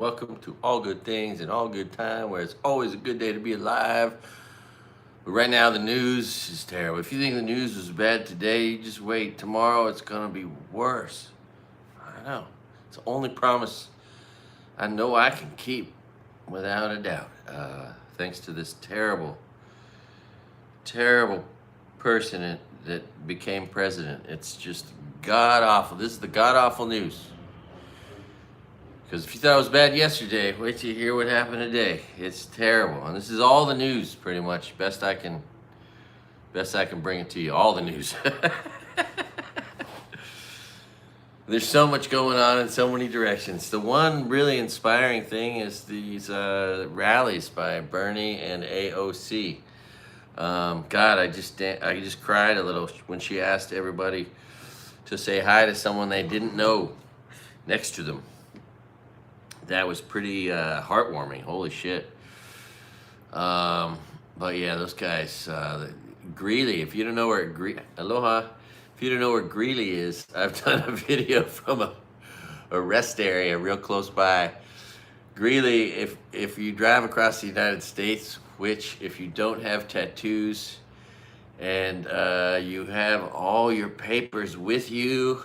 Welcome to All Good Things and All Good Time, where it's always a good day to be alive. But right now, the news is terrible. If you think the news was bad today, you just wait. Tomorrow, it's going to be worse. I know. It's the only promise I know I can keep, without a doubt. Thanks to this terrible, terrible person that became president. It's just god awful. This is the god awful news. Because if you thought it was bad yesterday, wait till you hear what happened today. It's terrible, and this is all the news, pretty much. Best I can bring it to you. All the news. There's so much going on in so many directions. The one really inspiring thing is these rallies by Bernie and AOC. God, I just cried a little when she asked everybody to say hi to someone they didn't know next to them. That was pretty heartwarming. Holy shit. But yeah, those guys, Greeley. If you don't know where Aloha. If you don't know where Greeley is, I've done a video from a rest area real close by. Greeley, if you drive across the United States, which if you don't have tattoos and you have all your papers with you,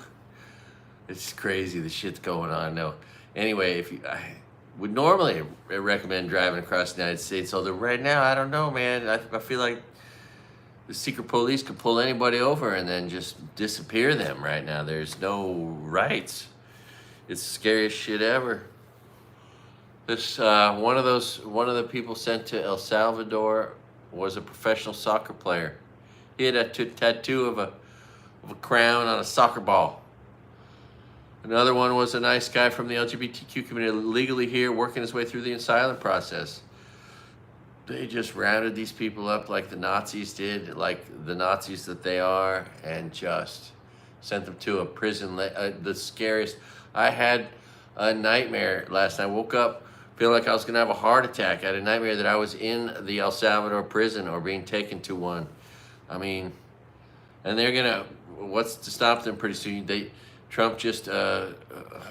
it's crazy the shit's going on. No. Anyway, I would normally recommend driving across the United States, although right now, I don't know, man. I feel like the secret police could pull anybody over and then just disappear them right now. There's no rights. It's the scariest shit ever. This one of the people sent to El Salvador was a professional soccer player. He had a tattoo of a crown on a soccer ball. Another one was a nice guy from the LGBTQ community, legally here, working his way through the asylum process. They just rounded these people up like the Nazis did, like the Nazis that they are, and just sent them to a prison. The scariest. I had a nightmare last night. I woke up feeling like I was going to have a heart attack. I had a nightmare that I was in the El Salvador prison or being taken to one. I mean, and they're going to, what's to stop them pretty soon? Trump just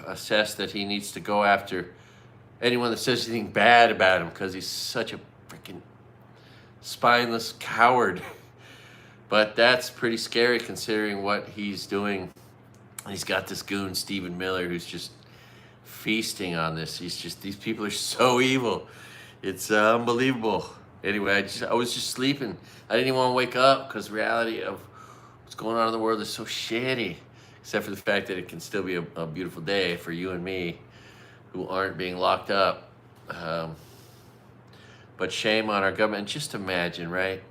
assessed that he needs to go after anyone that says anything bad about him because he's such a freaking spineless coward. But that's pretty scary considering what he's doing. He's got this goon, Stephen Miller, who's just feasting on this. These people are so evil. It's unbelievable. Anyway, I was just sleeping. I didn't even want to wake up because the reality of what's going on in the world is so shitty. Except for the fact that it can still be a beautiful day for you and me who aren't being locked up. But shame on our government. Just imagine, right?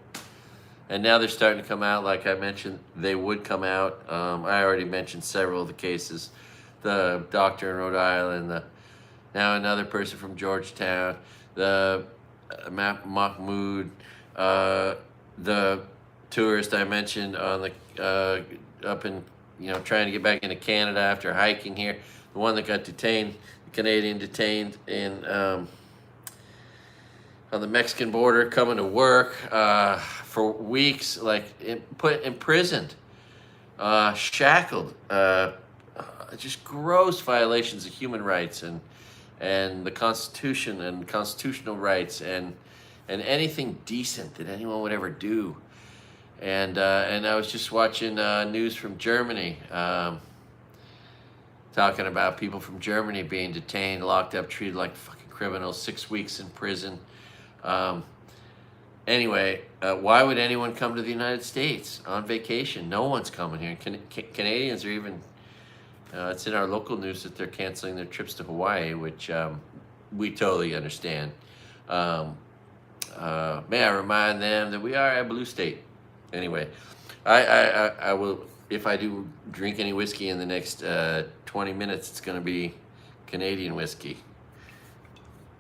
And now they're starting to come out, like I mentioned, they would come out. I already mentioned several of the cases. The doctor in Rhode Island, now another person from Georgetown, the Mahmoud, the tourist I mentioned on the up in, trying to get back into Canada after hiking here. The one that got detained, the Canadian detained in on the Mexican border, coming to work for weeks, imprisoned, shackled, just gross violations of human rights and the Constitution and constitutional rights and anything decent that anyone would ever do. And I was just watching news from Germany, talking about people from Germany being detained, locked up, treated like fucking criminals, 6 weeks in prison. Anyway, why would anyone come to the United States on vacation? No one's coming here. Canadians are even, it's in our local news that they're canceling their trips to Hawaii, which we totally understand. May I remind them that we are a blue state. Anyway, I will, if I do drink any whiskey in the next 20 minutes, it's going to be Canadian whiskey.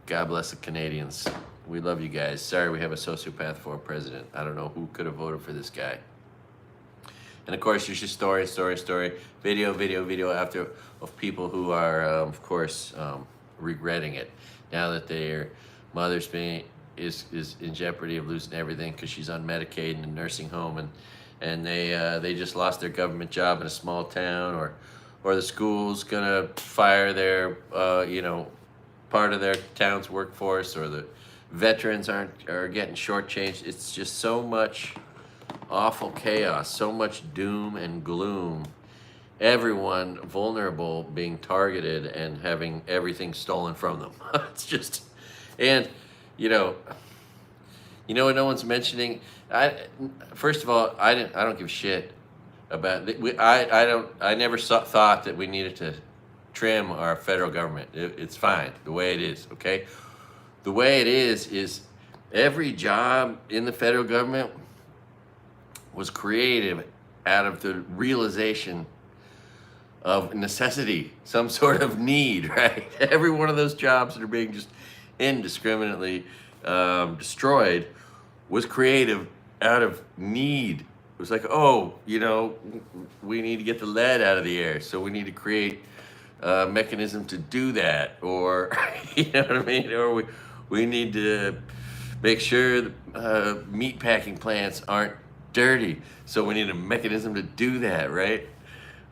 God bless the Canadians. We love you guys. Sorry we have a sociopath for a president. I don't know who could have voted for this guy. And of course, there's just story, video after of people who are, of course, regretting it now that their mother's is in jeopardy of losing everything because she's on Medicaid in a nursing home, and they just lost their government job in a small town, or the school's gonna fire their part of their town's workforce, or the veterans are getting shortchanged. It's just so much awful chaos, so much doom and gloom. Everyone vulnerable being targeted and having everything stolen from them. It's just, and you know what no one's mentioning. First of all, I don't give a shit about. I never thought that we needed to trim our federal government. It's fine the way it is. Okay, the way it is every job in the federal government was created out of the realization of necessity, some sort of need, right? Every one of those jobs that are being just indiscriminately destroyed was creative out of need. It was like, oh, we need to get the lead out of the air, so we need to create a mechanism to do that, or you know what I mean? Or we need to make sure meat packing plants aren't dirty, so we need a mechanism to do that, right?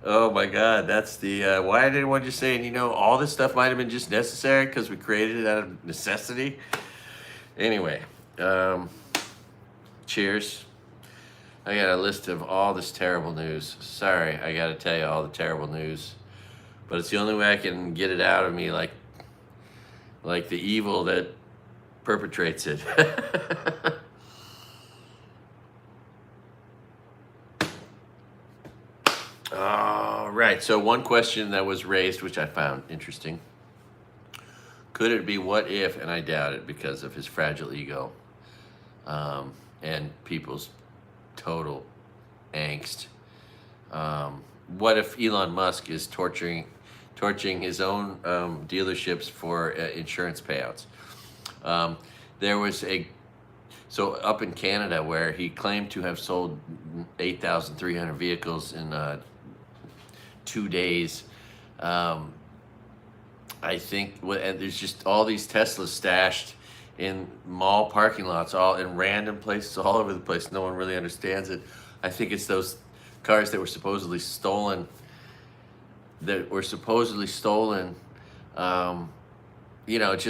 Oh my God, that's the why did anyone just saying, all this stuff might have been just necessary because we created it out of necessity. Anyway, cheers. I got a list of all this terrible news. Sorry, I got to tell you all the terrible news, but it's the only way I can get it out of me, like the evil that perpetrates it. All right, so one question that was raised, which I found interesting. Could it be what if, and I doubt it because of his fragile ego and people's total angst. What if Elon Musk is torching his own dealerships for insurance payouts? There was so up in Canada where he claimed to have sold 8,300 vehicles in 2 days. I think, and there's just all these Teslas stashed in mall parking lots, all in random places all over the place. No one really understands it. I think it's those cars that were supposedly stolen. Just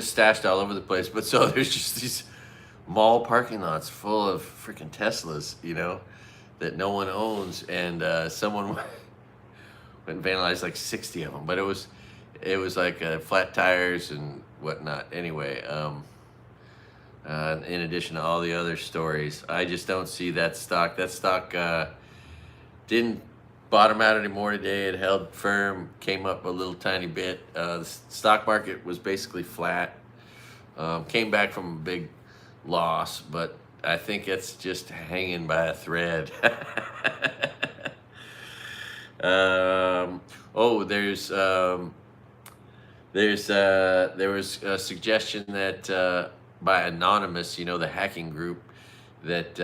stashed all over the place. But so there's just these mall parking lots full of freaking Teslas, that no one owns, and someone went and vandalized like 60 of them. But it was like flat tires and whatnot. Anyway, in addition to all the other stories, I just don't see that stock. That stock didn't bottom out anymore today. It held firm, came up a little tiny bit. The stock market was basically flat. Came back from a big loss, but I think it's just hanging by a thread. There was a suggestion that by Anonymous, the hacking group, that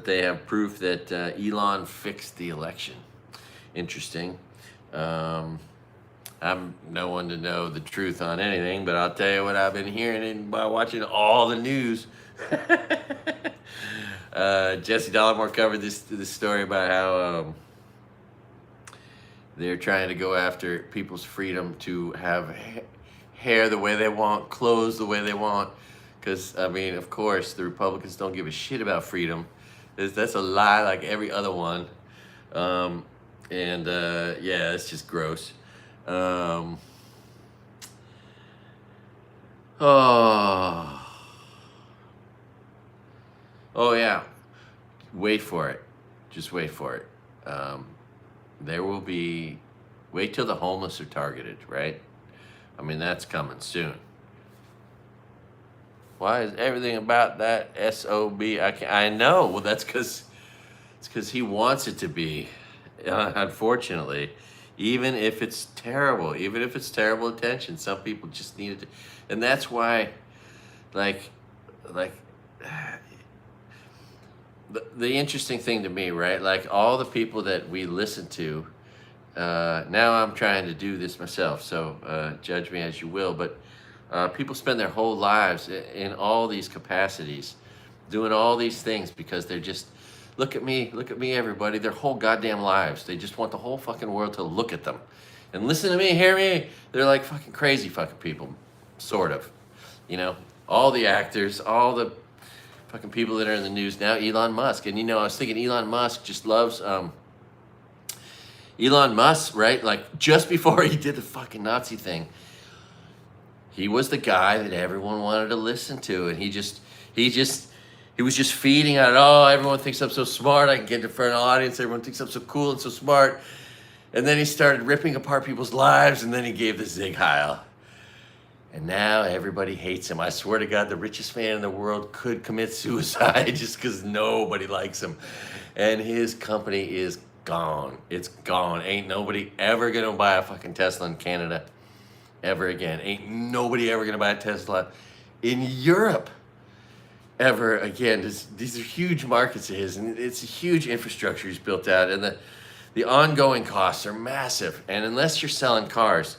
they have proof that Elon fixed the election. Interesting. I'm no one to know the truth on anything, but I'll tell you what I've been hearing by watching all the news. Jesse Dollamore covered this story about how they're trying to go after people's freedom to have hair the way they want, clothes the way they want. Because, of course, the Republicans don't give a shit about freedom. That's a lie like every other one. It's just gross. Oh yeah. Wait for it. Just wait for it. There will be, wait till the homeless are targeted, right? That's coming soon. Why is everything about that SOB? I know. Well, it's because he wants it to be, unfortunately. Even if it's terrible attention, some people just need it. And that's why, the interesting thing to me, right? Like all the people that we listen to, now I'm trying to do this myself, so judge me as you will, but people spend their whole lives in all these capacities, doing all these things because they're just, look at me, everybody, their whole goddamn lives. They just want the whole fucking world to look at them and listen to me, hear me. They're like fucking crazy fucking people. sort of. You know, all the actors, all the fucking people that are in the news now, Elon Musk. And, you know, I was thinking Elon Musk just loves, Elon Musk, right? Like, just before he did the fucking Nazi thing, he was the guy that everyone wanted to listen to. And he was just feeding on, oh, everyone thinks I'm so smart. I can get in front of an audience. Everyone thinks I'm so cool and so smart. And then he started ripping apart people's lives. And then he gave the Zig Heil. And now everybody hates him. I swear to God, the richest man in the world could commit suicide just because nobody likes him. And his company is gone. It's gone. Ain't nobody ever gonna buy a fucking Tesla in Canada ever again. Ain't nobody ever gonna buy a Tesla in Europe ever again. These are huge markets of his, and it's a huge infrastructure he's built out, and the ongoing costs are massive. And unless you're selling cars,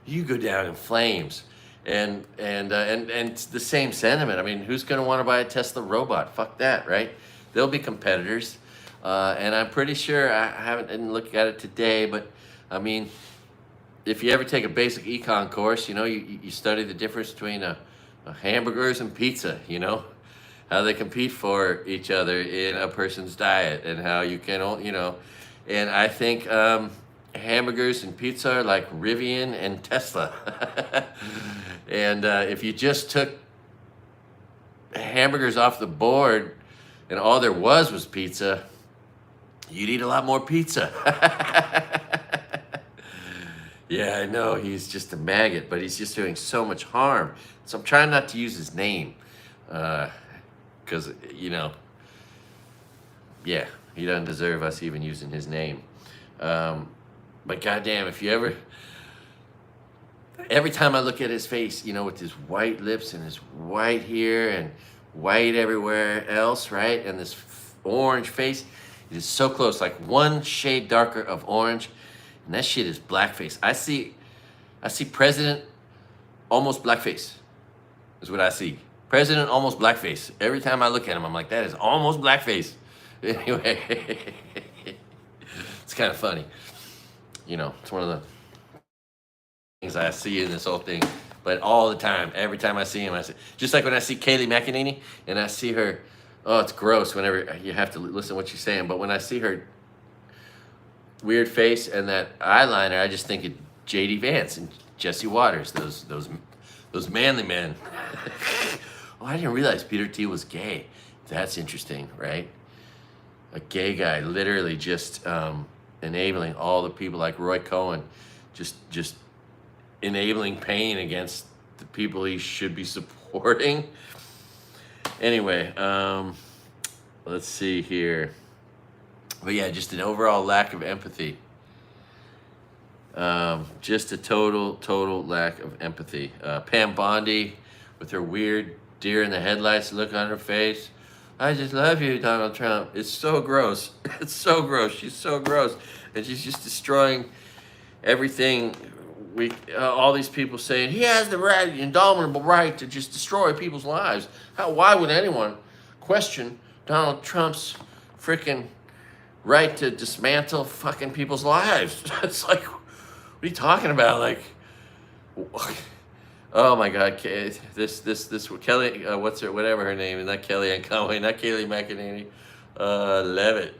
you go down in flames. And it's the same sentiment. I mean, who's going to want to buy a Tesla robot? Fuck that, right? There'll be competitors, and I'm pretty sure didn't look at it today, but I mean, if you ever take a basic econ course, you know, you study the difference between hamburgers and pizza. You know, how they compete for each other in a person's diet, and how you can, you know, and I think. Hamburgers and pizza are like Rivian and Tesla. And if you just took hamburgers off the board and all there was pizza, you'd eat a lot more pizza. Yeah, I know, he's just a maggot, but he's just doing so much harm. So I'm trying not to use his name. Because, you know, yeah, he doesn't deserve us even using his name. But goddamn, if you every time I look at his face, you know, with his white lips and his white hair and white everywhere else, right? And this orange face, it is so close, like one shade darker of orange, and that shit is blackface. I see President almost blackface, is what I see. President almost blackface. Every time I look at him, I'm like, that is almost blackface. Anyway, it's kind of funny. You know, it's one of the things I see in this whole thing. But all the time, every time I see him, just like when I see Kayleigh McEnany and I see her, oh, it's gross whenever you have to listen to what she's saying. But when I see her weird face and that eyeliner, I just think of J.D. Vance and Jesse Waters, those manly men. Oh, I didn't realize Peter T. was gay. That's interesting, right? A gay guy, literally just enabling all the people like Roy Cohen, just enabling pain against the people he should be supporting. Anyway, let's see here. But yeah, just an overall lack of empathy. Just a total lack of empathy. Pam Bondi with her weird deer in the headlights look on her face. I just love you, Donald Trump. It's so gross. It's so gross. She's so gross. And she's just destroying everything. All these people saying, he has the right, the indomitable right to just destroy people's lives. Why would anyone question Donald Trump's freaking right to dismantle fucking people's lives? It's like, what are you talking about? Like, oh my God, this Kelly, whatever her name is, not Kellyanne Conway, not Kayleigh McEnany, Levitt,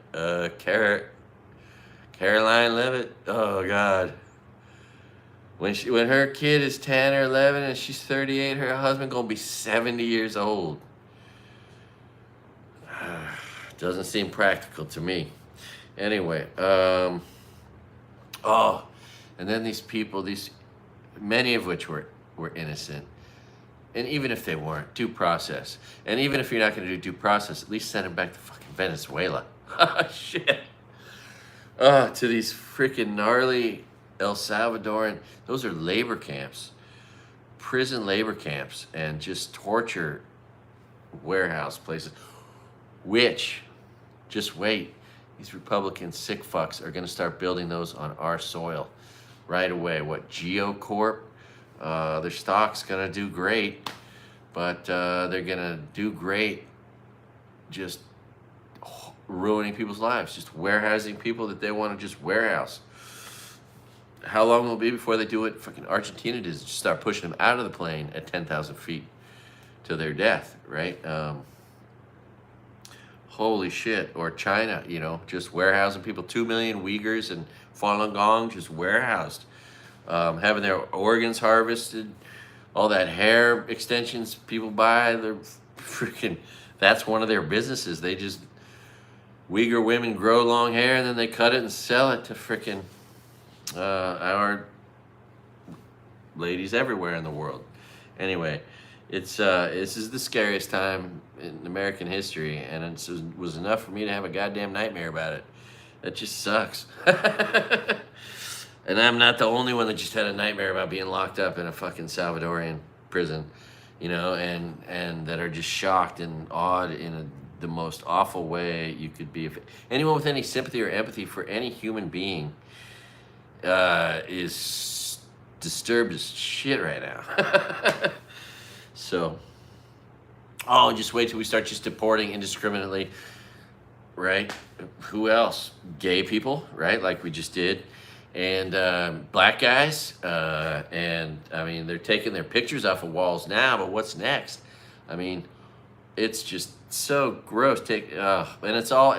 Caroline Levitt. Oh God, when her kid is 10 or 11 and she's 38, her husband gonna be 70 years old. Doesn't seem practical to me. Anyway, and then these people, many of which were innocent. And even if they weren't, due process. And even if you're not going to do due process, at least send them back to fucking Venezuela. Shit. To these freaking gnarly El Salvadoran, those are labor camps. Prison labor camps and just torture warehouse places. Which, just wait, these Republican sick fucks are going to start building those on our soil right away. What, GeoCorp? Their stock's gonna do great, but they're gonna do great just ruining people's lives, just warehousing people that they want to just warehouse. how long will it be before they do what fucking Argentina does? Just start pushing them out of the plane at 10,000 feet to their death, right? Holy shit. Or China, you know, just warehousing people. 2 million Uyghurs and Falun Gong just warehoused. Having their organs harvested. All that hair extensions people buy, they're freaking, that's one of their businesses. They just, Uyghur women grow long hair and then they cut it and sell it to freaking our ladies everywhere in the world. Anyway, it's this is the scariest time in American history, and it was enough for me to have a goddamn nightmare about it. That just sucks. And I'm not the only one that just had a nightmare about being locked up in a fucking Salvadorian prison, you know, and that are just shocked and awed in the most awful way you could be. If anyone with any sympathy or empathy for any human being is disturbed as shit right now. So, just wait till we start just deporting indiscriminately, right? Who else? Gay people, right? Like we just did. And black guys, and I mean, they're taking their pictures off of walls now, but what's next? I mean, it's just so gross. And it's all,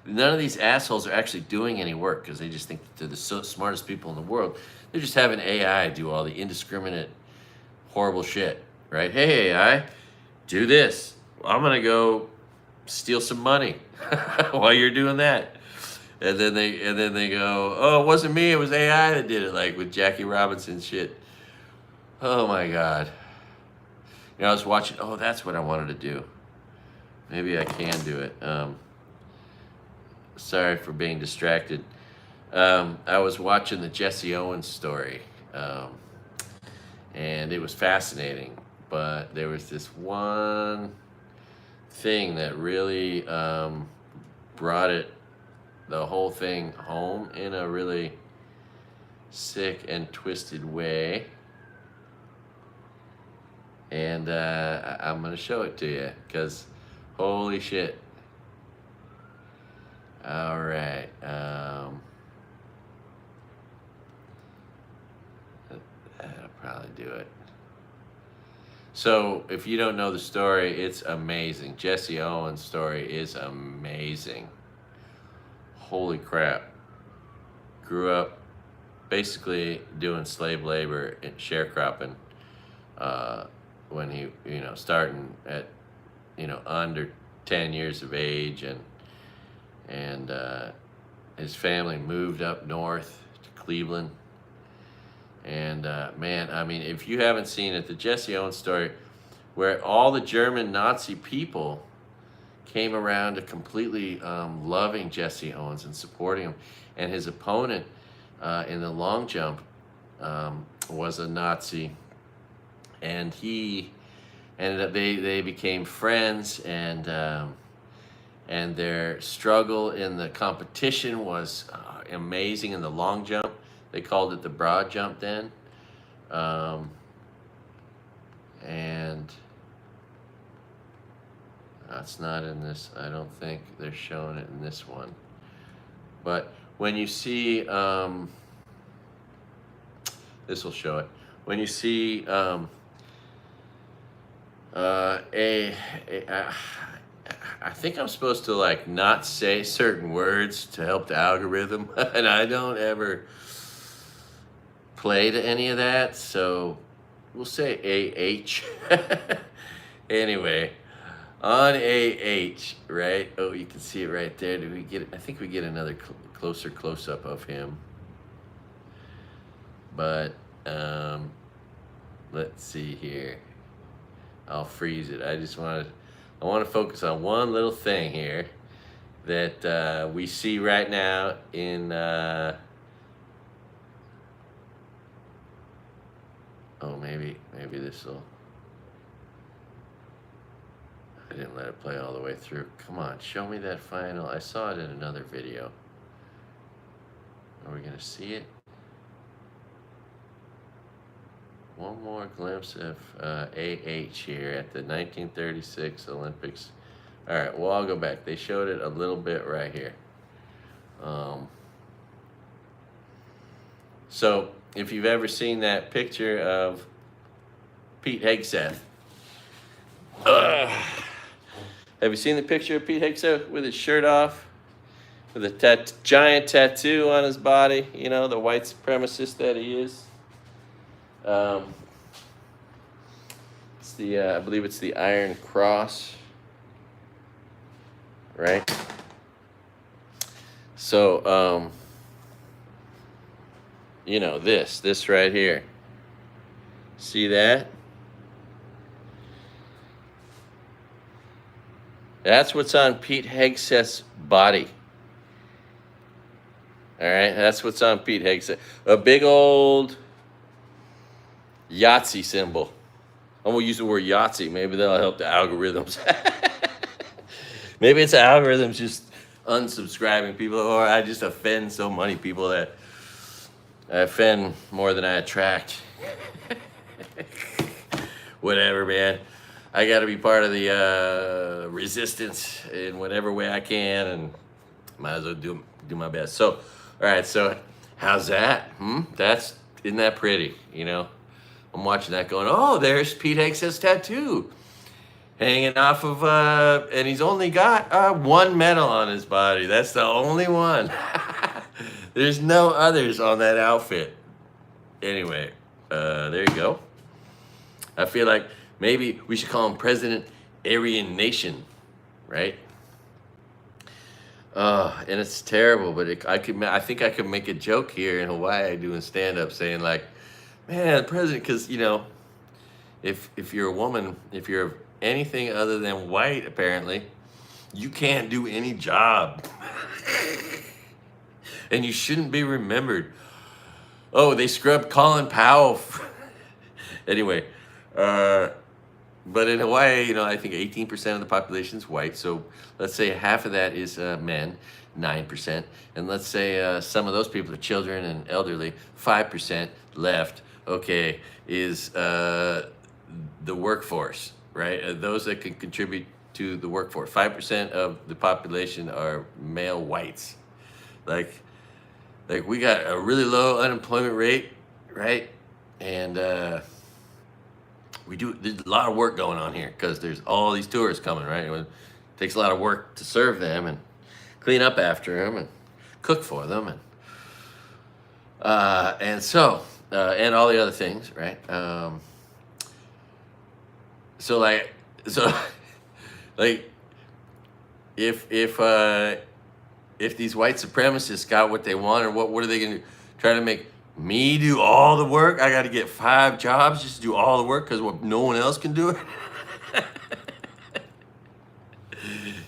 none of these assholes are actually doing any work because they just think that they're the smartest people in the world. They're just having AI do all the indiscriminate, horrible shit, right? Hey, AI, do this. I'm gonna go steal some money while you're doing that. And then they go, oh, it wasn't me, it was AI that did it, like with Jackie Robinson shit. Oh my God. You know, I was watching, that's what I wanted to do. Maybe I can do it. Sorry for being distracted. I was watching the Jesse Owens story, and it was fascinating, but there was this one thing that really brought the whole thing home in a really sick and twisted way. And I'm gonna show it to you because holy shit. All right. That'll probably do it. So if you don't know the story, it's amazing. Jesse Owens' story is amazing. Holy crap. Grew up basically doing slave labor and sharecropping when he, starting at, under 10 years of age, and his family moved up north to Cleveland. And man, I mean, if you haven't seen it, the Jesse Owens story, where all the German Nazi people came around to completely loving Jesse Owens and supporting him. And his opponent in the long jump was a Nazi. And he ended up, they became friends, and their struggle in the competition was amazing in the long jump. They called it the broad jump then. And that's not in this. I don't think they're showing it in this one. But when you see, this will show it. When you see I think I'm supposed to like not say certain words to help the algorithm, and I don't ever play to any of that, so we'll say AH. Anyway, on AH, right? Oh, you can see it right there. Did we get it? I think we get another closer close-up of him. But let's see here. I'll freeze it. I want to focus on one little thing here that we see right now in maybe this will. I didn't let it play all the way through. Come on, show me that final. I saw it in another video. Are we gonna see it? One more glimpse of AH here at the 1936 Olympics. All right, well, I'll go back. They showed it a little bit right here. So if you've ever seen that picture of Pete Hegseth, have you seen the picture of Pete Hegseth with his shirt off, with a giant tattoo on his body? You know, the white supremacist that he is. It's the I believe it's the Iron Cross, right? So, you know, this right here. See that? That's what's on Pete Hegseth's body. All right, that's what's on Pete Hegseth. A big old Yahtzee symbol. I'm gonna use the word Yahtzee. Maybe that'll help the algorithms. Maybe it's the algorithms just unsubscribing people, or I just offend so many people that I offend more than I attract. Whatever, man. I got to be part of the resistance in whatever way I can, and might as well do my best. So, all right. So, how's that? Isn't that pretty? You know, I'm watching that, going, oh, there's Pete Hegseth's tattoo hanging off of, and he's only got one medal on his body. That's the only one. There's no others on that outfit. Anyway, there you go. I feel like maybe we should call him President Aryan Nation, right? And it's terrible, but I think I could make a joke here in Hawaii doing stand-up saying like, man, President, because, you know, if you're a woman, if you're anything other than white, apparently, you can't do any job. And you shouldn't be remembered. Oh, they scrubbed Colin Powell. Anyway, but in Hawaii, you know, I think 18% of the population is white. So let's say half of that is men, 9%. And let's say some of those people are children and elderly, 5% left, okay, is the workforce, right? Those that can contribute to the workforce. 5% of the population are male whites. Like we got a really low unemployment rate, right? And there's a lot of work going on here because there's all these tourists coming, right? It takes a lot of work to serve them and clean up after them and cook for them and so and all the other things, right? So if these white supremacists got what they wanted, what are they gonna do? Try to make me do all the work? I got to get 5 jobs just to do all the work because no one else can do it.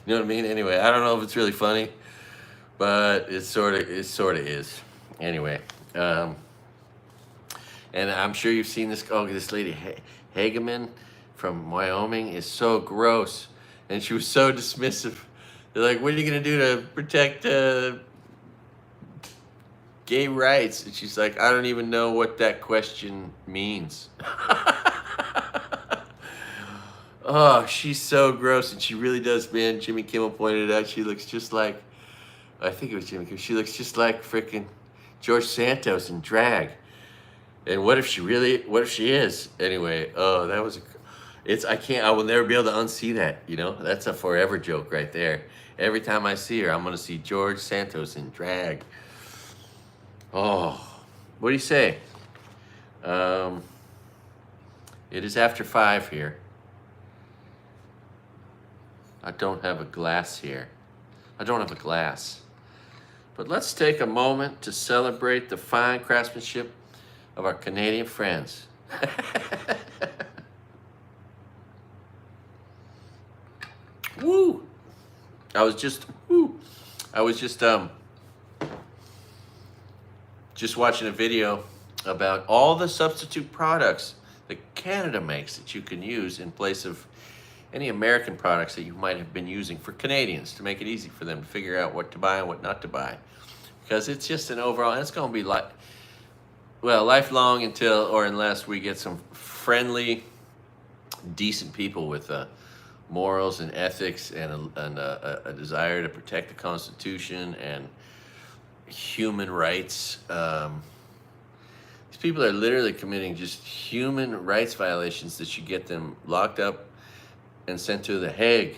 You know what I mean? Anyway, I don't know if it's really funny, but it sort of is. Anyway, and I'm sure you've seen this. Oh, this lady Hageman from Wyoming is so gross, and she was so dismissive. They're like, "What are you gonna do to protect gay rights?" And she's like, "I don't even know what that question means." Oh, she's so gross, and she really does, man. Jimmy Kimmel pointed out she looks just like, I think it was Jimmy Kimmel, she looks just like freaking George Santos in drag. And what if she is? Anyway, oh, that was, I will never be able to unsee that, you know? That's a forever joke right there. Every time I see her, I'm gonna see George Santos in drag. Oh, what do you say? It is after 5 here. I don't have a glass here. I don't have a glass. But let's take a moment to celebrate the fine craftsmanship of our Canadian friends. Woo! I was just watching a video about all the substitute products that Canada makes that you can use in place of any American products that you might have been using for Canadians, to make it easy for them to figure out what to buy and what not to buy. Because it's just an overall, and it's going to be lifelong unless we get some friendly, decent people with morals and ethics and a desire to protect the Constitution and human rights. These people are literally committing just human rights violations that should get them locked up and sent to the Hague.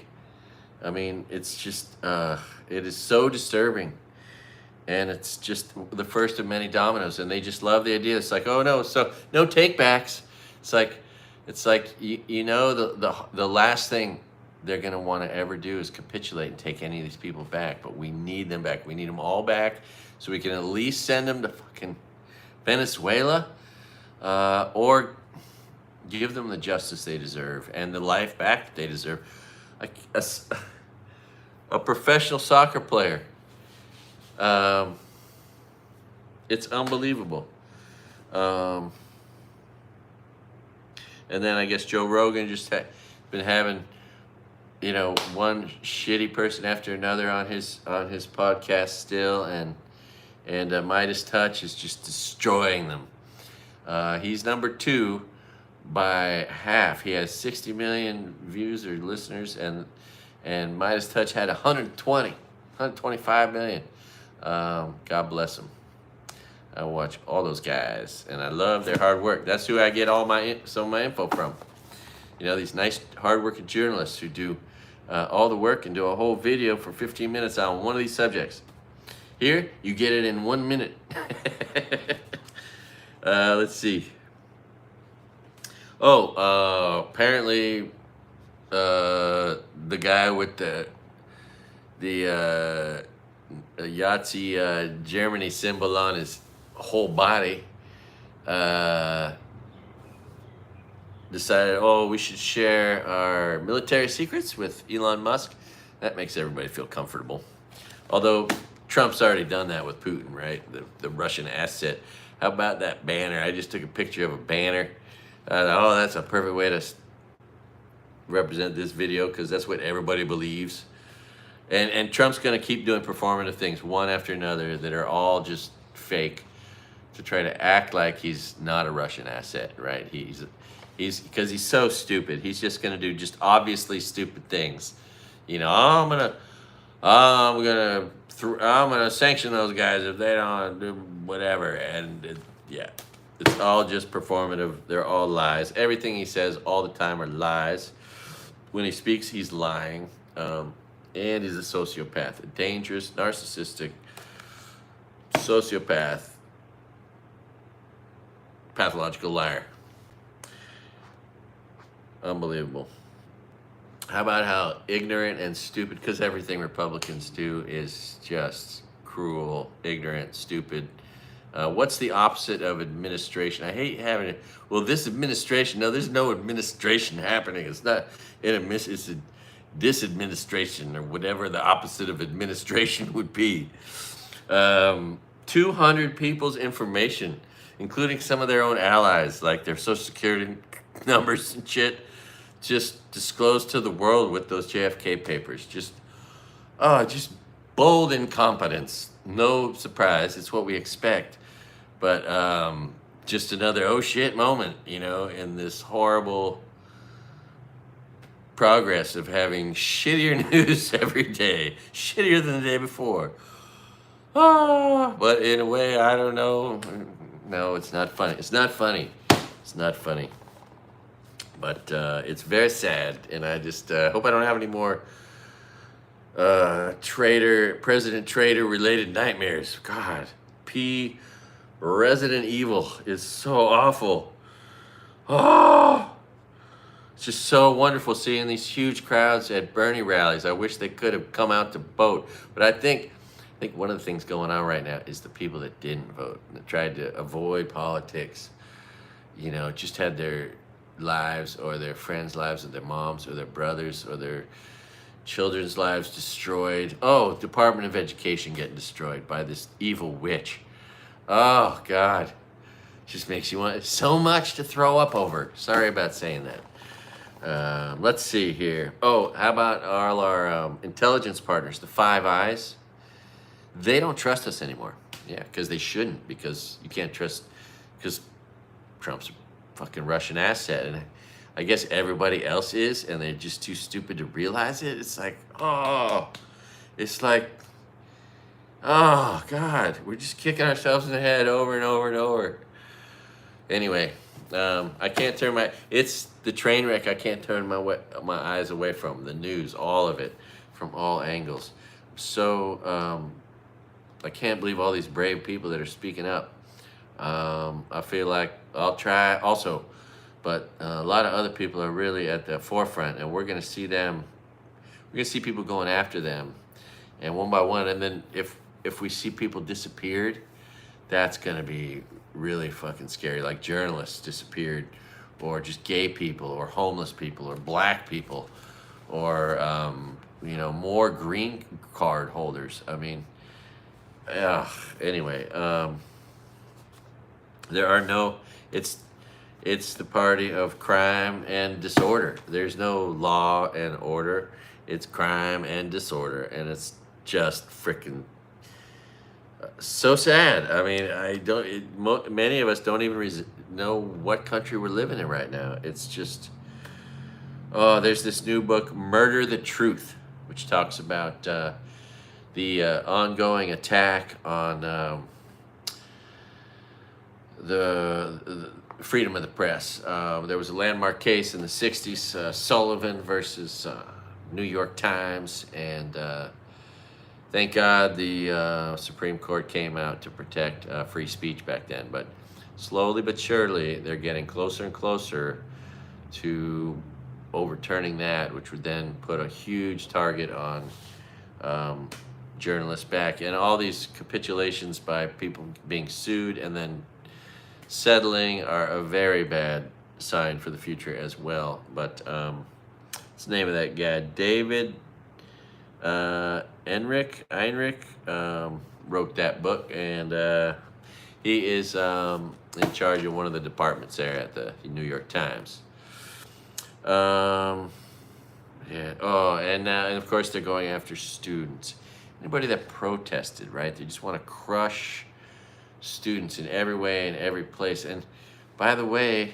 I mean, it's just, it is so disturbing. And it's just the first of many dominoes. And they just love the idea. It's like, oh no, so no takebacks. It's like you know, the last thing they're going to want to ever do is capitulate and take any of these people back. But we need them back. We need them all back so we can at least send them to fucking Venezuela, or give them the justice they deserve and the life back that they deserve. A professional soccer player. It's unbelievable. And then I guess Joe Rogan just been having, you know, one shitty person after another on his podcast still, and Midas Touch is just destroying them. He's number 2 by half. He has 60 million views or listeners, and Midas Touch had 125 million. God bless them. I watch all those guys, and I love their hard work. That's who I get some of my info from. You know, these nice, hard-working journalists who do all the work and do a whole video for 15 minutes on one of these subjects. Here, you get it in 1 minute. Let's see. Oh, apparently, the guy with the Yahtzee Germany symbol on his whole body decided, oh, we should share our military secrets with Elon Musk. That makes everybody feel comfortable. Although Trump's already done that with Putin, right? The Russian asset. How about that banner? I just took a picture of a banner. Oh, that's a perfect way to represent this video, because that's what everybody believes. And Trump's going to keep doing performative things one after another that are all just fake to try to act like he's not a Russian asset, right? He's because he's so stupid. He's just going to do just obviously stupid things. You know, I'm gonna sanction those guys if they don't do whatever. And it's all just performative. They're all lies. Everything he says all the time are lies. When he speaks, he's lying. And he's a sociopath, a dangerous, narcissistic sociopath, pathological liar. Unbelievable. How about how ignorant and stupid, because everything Republicans do is just cruel, ignorant, stupid. What's the opposite of administration? I hate having it. Well, this administration, no, there's no administration happening. It's not it's a disadministration, or whatever the opposite of administration would be. 200 people's information, including some of their own allies, like their social security numbers and shit, just disclosed to the world with those JFK papers. Just bold incompetence. No surprise, it's what we expect. But just another oh shit moment, you know, in this horrible progress of having shittier news every day, shittier than the day before. But in a way, I don't know. No, it's not funny. It's not funny. It's not funny. But it's very sad, and I just hope I don't have any more President Traitor related nightmares. God, Resident Evil is so awful. It's just so wonderful seeing these huge crowds at Bernie rallies. I wish they could have come out to vote. But I think one of the things going on right now is the people that didn't vote, that tried to avoid politics, you know, just had their lives or their friends' lives or their moms or their brothers or their children's lives destroyed. Oh, Department of Education getting destroyed by this evil witch. Oh, God. Just makes you want so much to throw up over. Sorry about saying that. Let's see here. Oh, how about all our intelligence partners, the Five Eyes? They don't trust us anymore. Yeah, because they shouldn't, because you can't trust, because Trump's a fucking Russian asset, and I guess everybody else is, and they're just too stupid to realize it. It's like, oh, God, we're just kicking ourselves in the head over and over and over. Anyway, I can't turn it's the train wreck I can't turn my eyes away from. The news, all of it, from all angles. So, I can't believe all these brave people that are speaking up. I feel like I'll try also, but a lot of other people are really at the forefront, and we're gonna see them. We're gonna see people going after them, and one by one. And then if we see people disappeared, that's gonna be really fucking scary. Like journalists disappeared, or just gay people, or homeless people, or black people, or more green card holders. I mean, anyway, there are no. It's the party of crime and disorder. There's no law and order. It's crime and disorder, and it's just freaking so sad. I mean, many of us don't even know what country we're living in right now. It's just, there's this new book, Murder the Truth, which talks about the ongoing attack on the freedom of the press. There was a landmark case in the 60s, Sullivan versus New York Times, and thank God the Supreme Court came out to protect free speech back then. But slowly but surely, they're getting closer and closer to overturning that, which would then put a huge target on journalists back. And all these capitulations by people being sued and then settling are a very bad sign for the future as well. But what's the name of that guy? David Heinrich wrote that book, and he is in charge of one of the departments there at the New York Times. Yeah. Oh, and of course they're going after students. Anybody that protested, right? They just want to crush students in every way, in every place. And by the way,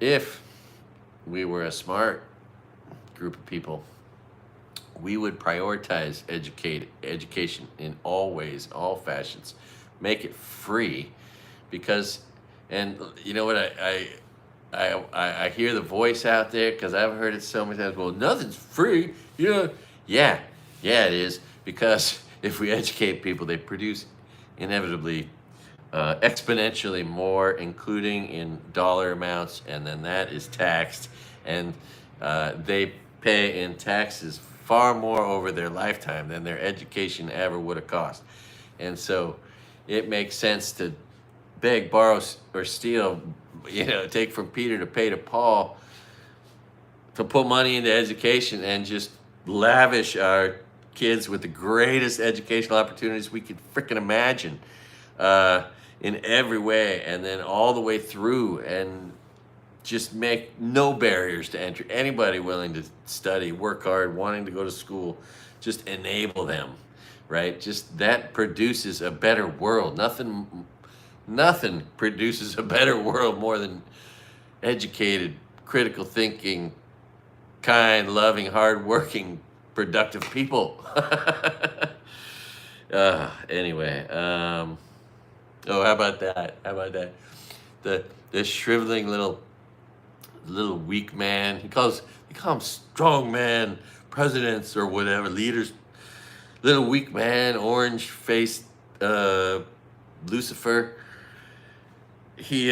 if we were a smart group of people, we would prioritize education in all ways, all fashions, make it free, because, and you know what, I hear the voice out there, because I've heard it so many times, well, nothing's free, yeah, it is, because if we educate people, they produce inevitably exponentially more, including in dollar amounts, and then that is taxed, and they pay in taxes far more over their lifetime than their education ever would have cost. And so it makes sense to beg, borrow, or steal, take from Peter to pay to Paul, to put money into education and just lavish our kids with the greatest educational opportunities we could freaking imagine, in every way, and then all the way through, and just make no barriers to entry. Anybody willing to study, work hard, wanting to go to school, just enable them, right? Just that produces a better world. Nothing produces a better world more than educated, critical thinking, kind, loving, hardworking, productive people. Anyway, how about that? The shriveling little weak man. They call them strong man presidents or whatever, leaders. Little weak man, orange faced Lucifer. He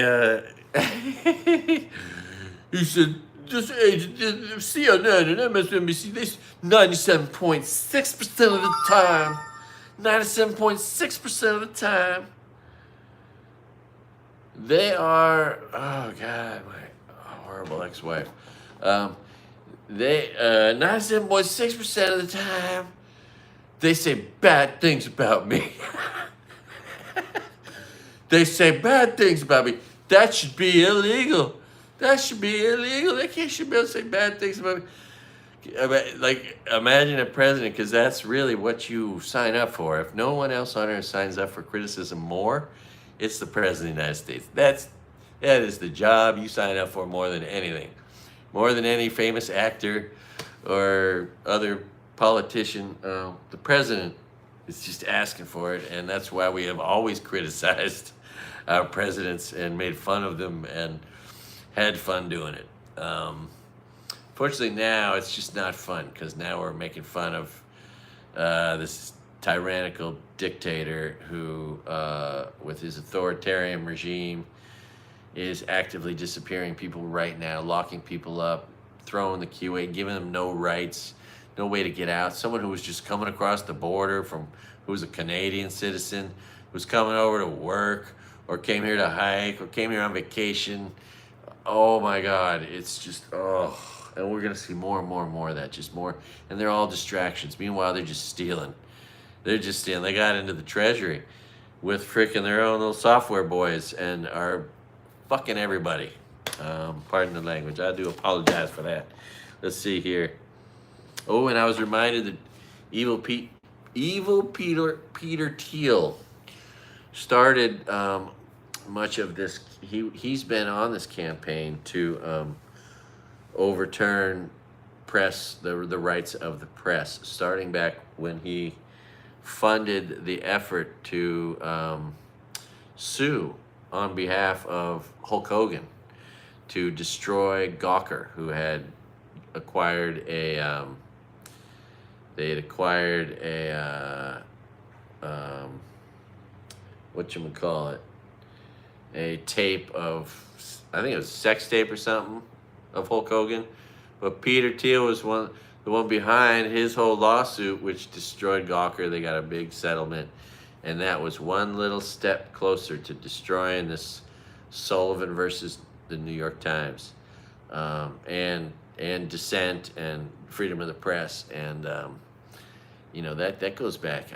he said, just CNN and MSNBC, this 97.6% of the time, 97.6% of the time, they are, oh God, my horrible ex-wife. They 97.6% of the time, they say bad things about me. They say bad things about me. That should be illegal. They should be able to say bad things about me. Like, imagine a president, because that's really what you sign up for. If no one else on earth signs up for criticism more, it's the president of the United States. That is the job you sign up for more than anything. More than any famous actor or other politician. The president is just asking for it, and that's why we have always criticized our presidents and made fun of them and had fun doing it. Fortunately, now it's just not fun because now we're making fun of this tyrannical dictator who, with his authoritarian regime, is actively disappearing people right now, locking people up, throwing the QA, giving them no rights, no way to get out. Someone who was just coming across the border who was a Canadian citizen, who's coming over to work or came here to hike or came here on vacation. Oh my God, it's just, oh. And we're gonna see more and more and more of that, just more. And they're all distractions. Meanwhile, they're just stealing. They're just stealing. They got into the treasury with frickin' their own little software boys and are fucking everybody. Pardon the language. I do apologize for that. Let's see here. Oh, and I was reminded that evil Peter Thiel started much of this. He's been on this campaign to overturn the rights of the press, starting back when he funded the effort to sue on behalf of Hulk Hogan to destroy Gawker, who had acquired whatchamacallit, a tape of, I think it was sex tape or something, of Hulk Hogan. But Peter Thiel was the one behind his whole lawsuit, which destroyed Gawker. They got a big settlement. And that was one little step closer to destroying this Sullivan versus the New York Times, and dissent and freedom of the press. And, that goes back,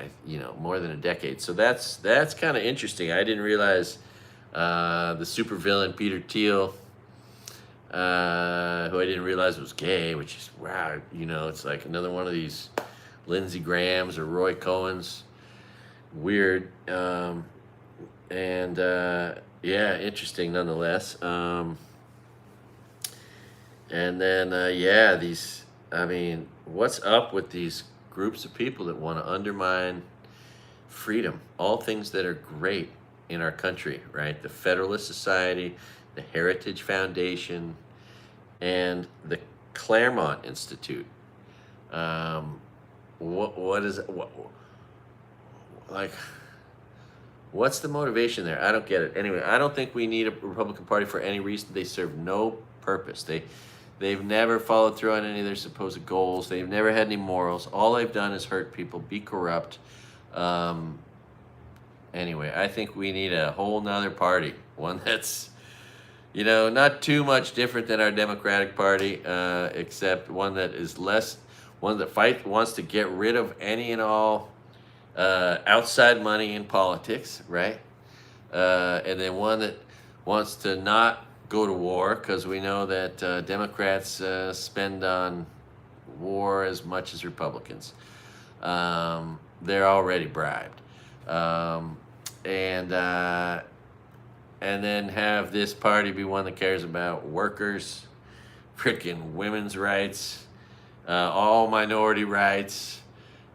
more than a decade. So that's kind of interesting. I didn't realize the supervillain Peter Thiel, who I didn't realize was gay, which is, wow, it's like another one of these Lindsey Grahams or Roy Cohens. Weird. Interesting nonetheless. And then, what's up with these groups of people that want to undermine freedom, all things that are great in our country, right? The Federalist Society, the Heritage Foundation, and the Claremont Institute. What is it? What's the motivation there? I don't get it. Anyway, I don't think we need a Republican Party for any reason. They serve no purpose. They've never followed through on any of their supposed goals. They've never had any morals. All they've done is hurt people, be corrupt. Anyway, I think we need a whole nother party, one that's, not too much different than our Democratic Party, except one that is one that wants to get rid of any and all outside money in politics, right? And then one that wants to not go to war, because we know that Democrats spend on war as much as Republicans. They're already bribed. And then have this party be one that cares about workers, freaking women's rights, all minority rights,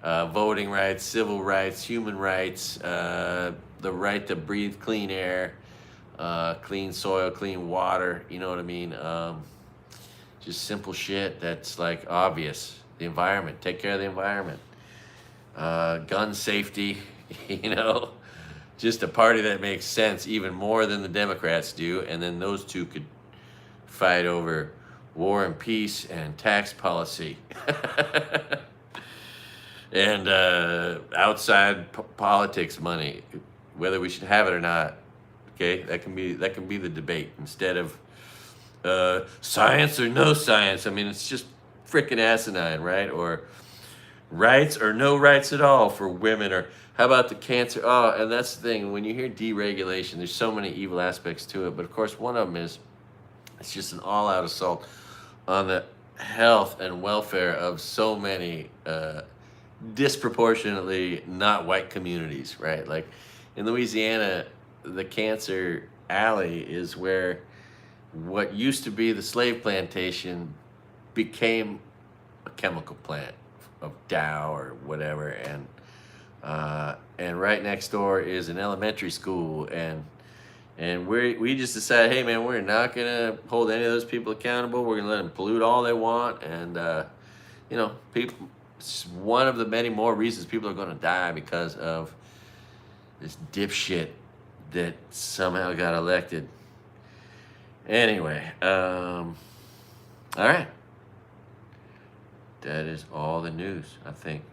voting rights, civil rights, human rights, the right to breathe clean air, clean soil, clean water, you know what I mean? Just simple shit that's like obvious. The environment, take care of the environment. Gun safety, just a party that makes sense even more than the Democrats do. And then those two could fight over war and peace and tax policy. And outside politics money, whether we should have it or not. Okay, that can be the debate instead of science or no science. I mean, it's just freaking asinine, right? Or rights or no rights at all for women, or how about the cancer? Oh, and that's the thing. When you hear deregulation, there's so many evil aspects to it. But of course, one of them is it's just an all-out assault on the health and welfare of so many disproportionately not white communities, right? Like in Louisiana, the Cancer Alley is where what used to be the slave plantation became a chemical plant of Dow or whatever, and right next door is an elementary school, and And we just decided, hey man, we're not gonna hold any of those people accountable. We're gonna let them pollute all they want, and you know, people. It's one of the many more reasons people are gonna die because of this dipshit that somehow got elected. Anyway, all right. That is all the news, I think.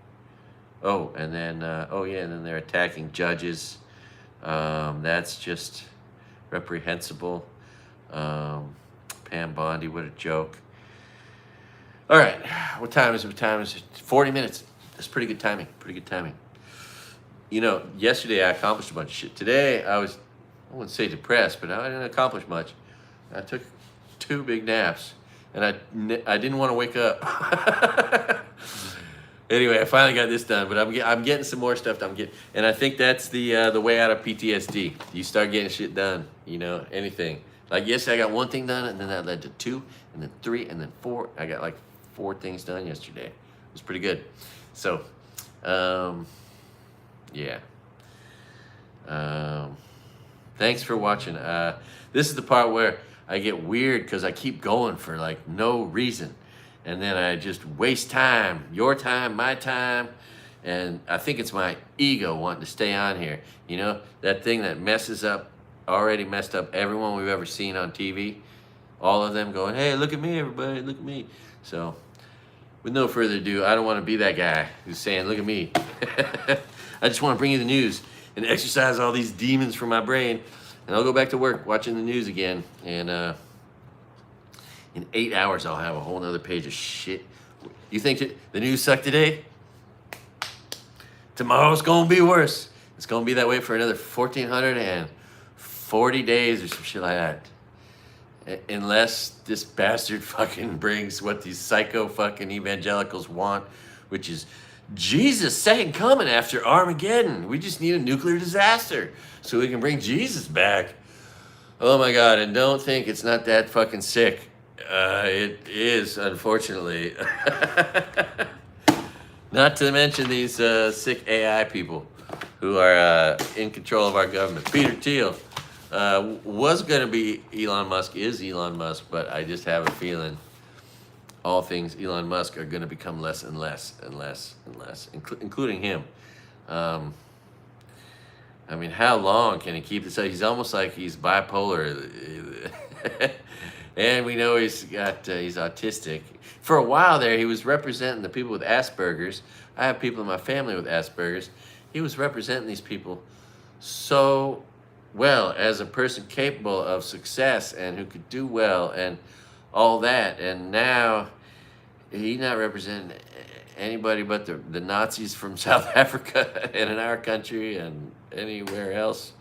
Oh, and then and then they're attacking judges. That's just reprehensible. Pam Bondi, what a joke. All right, what time is it? 40 minutes. That's pretty good timing. You know, yesterday I accomplished a bunch of shit. Today I wouldn't say depressed, but I didn't accomplish much. I took 2 big naps, and I didn't want to wake up. Anyway, I finally got this done, but I'm getting some more stuff done. And I think that's the way out of PTSD. You start getting shit done, you know, anything. Like yesterday I got 1 thing done, and then that led to 2, and then 3, and then 4. I got like 4 things done yesterday. It was pretty good. So, yeah. Thanks for watching. This is the part where I get weird because I keep going for like no reason. And then I just waste time, your time, my time. And I think it's my ego wanting to stay on here. You know, that thing that already messed up everyone we've ever seen on TV. All of them going, hey, look at me, everybody, look at me. So, with no further ado, I don't want to be that guy who's saying, look at me. I just want to bring you the news and exercise all these demons from my brain. And I'll go back to work watching the news again. And in 8 hours, I'll have a whole nother page of shit. You think the news sucked today? Tomorrow's going to be worse. It's going to be that way for another 1,440 days or some shit like that. Unless this bastard fucking brings what these psycho fucking evangelicals want, which is Jesus' second coming after Armageddon. We just need a nuclear disaster so we can bring Jesus back. Oh my God, and don't think it's not that fucking sick. It is, unfortunately. Not to mention these sick AI people who are in control of our government. Peter Thiel was going to be Elon Musk, is Elon Musk, but I just have a feeling all things Elon Musk are going to become less and less and less and less, including him. I mean, how long can he keep this up? He's almost like he's bipolar. And we know he's autistic. For a while there, he was representing the people with Asperger's. I have people in my family with Asperger's. He was representing these people so well as a person capable of success and who could do well and all that. And now he's not representing anybody but the Nazis from South Africa and in our country and anywhere else.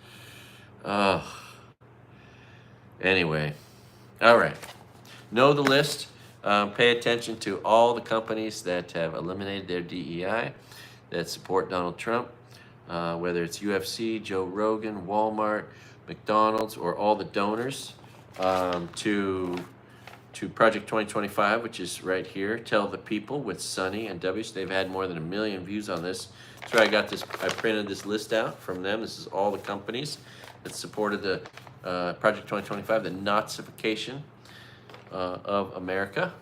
Anyway. All right. Know the list. Pay attention to all the companies that have eliminated their DEI, that support Donald Trump, whether it's UFC, Joe Rogan, Walmart, McDonald's, or all the donors to Project 2025, which is right here. Tell the People with Sunny and W. They've had more than 1 million views on this. That's where I got this. I printed this list out from them. This is all the companies that supported the Project 2025, the Nazification of America.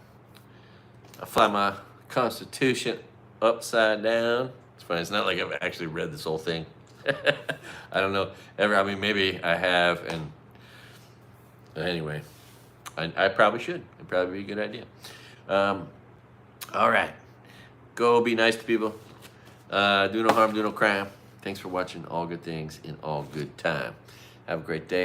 I fly my Constitution upside down. It's funny. It's not like I've actually read this whole thing. I don't know. I mean, maybe I have. And anyway, I probably should. It'd probably be a good idea. All right. Go be nice to people. Do no harm, do no crime. Thanks for watching All Good Things in All Good Time. Have a great day.